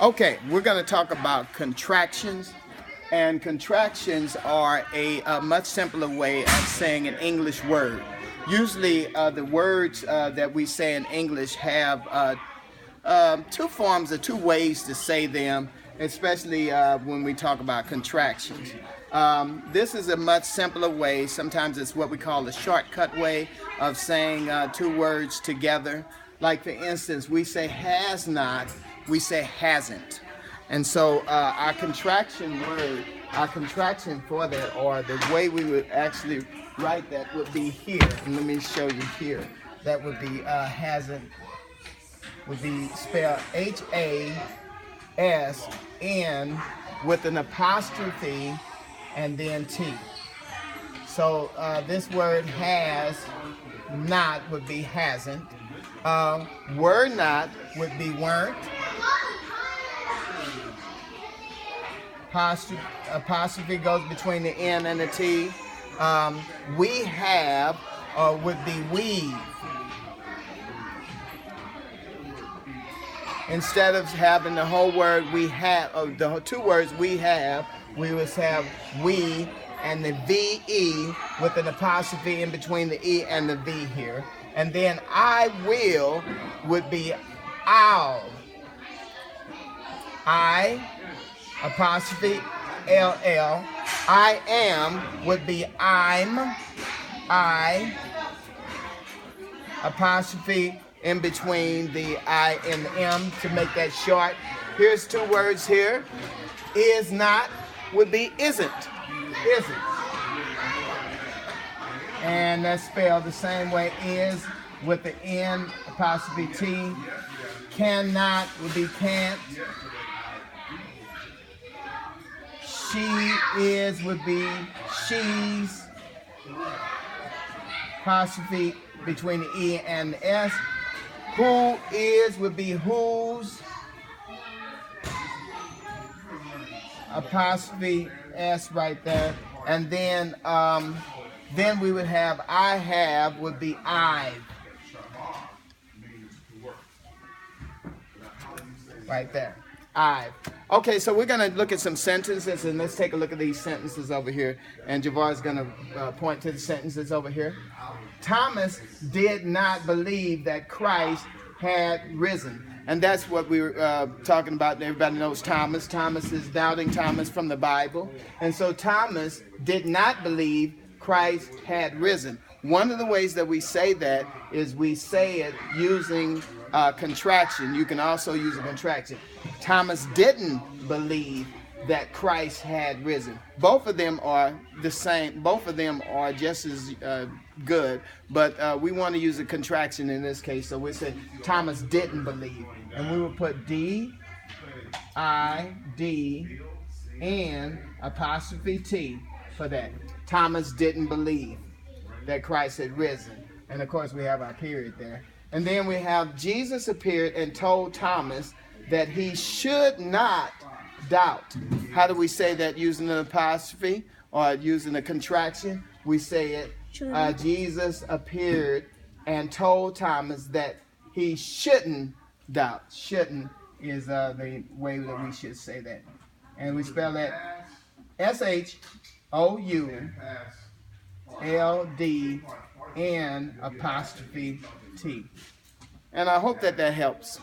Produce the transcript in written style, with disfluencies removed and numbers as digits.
Okay, we're going to talk about contractions. And contractions are a much simpler way of saying an English word. Usually, the words that we say in English have two forms or two ways to say them, especially when we talk about contractions. This is a much simpler way. Sometimes it's what we call a shortcut way of saying two words together. Like, for instance, we say has not, we say hasn't. And so our contraction for that, or the way we would actually write that, would be here. And let me show you here. That would be hasn't, would be spelled H-A-S-N with an apostrophe and then T. So this word has not would be hasn't. Were not would be weren't. Apostrophe goes between the N and the T. We have would be weave. Instead of having the whole word we have, the two words we have, we would have we and the V-E with an apostrophe in between the E and the V here. And then I will would be I'll. I, apostrophe L-L. I am would be I'm. I, apostrophe in between the I and the M to make that short. Here's two words here. Is not would be isn't. Isn't. And that's spelled the same way, is with the N apostrophe T. Cannot would be can't. She is would be she's. Apostrophe between the E and the S. Who is would be whose. Apostrophe S right there. And then we would have I have would be I've. Right there. I've. Okay, so we're going to look at some sentences, and let's take a look at these sentences over here. And Javar is going to point to the sentences over here. Thomas did not believe that Christ had risen. And that's what we were talking about. Everybody knows Thomas. Thomas is doubting Thomas from the Bible. And so Thomas did not believe Christ had risen. One of the ways that we say that is we say it using contraction. You can also use a contraction. Thomas didn't believe that Christ had risen. Both of them are the same. Both of them are just as good, but we want to use a contraction in this case. So we say Thomas didn't believe, and we will put D-I-D-N apostrophe T for that. Thomas didn't believe that Christ had risen. And of course we have our period there. And then we have Jesus appeared and told Thomas that he should not doubt. How do we say that using an apostrophe or using a contraction? We say it, Jesus appeared and told Thomas that he shouldn't doubt. Shouldn't is the way that we should say that. And we spell that S-H-O-U-L-D-N apostrophe T. And I hope that helps.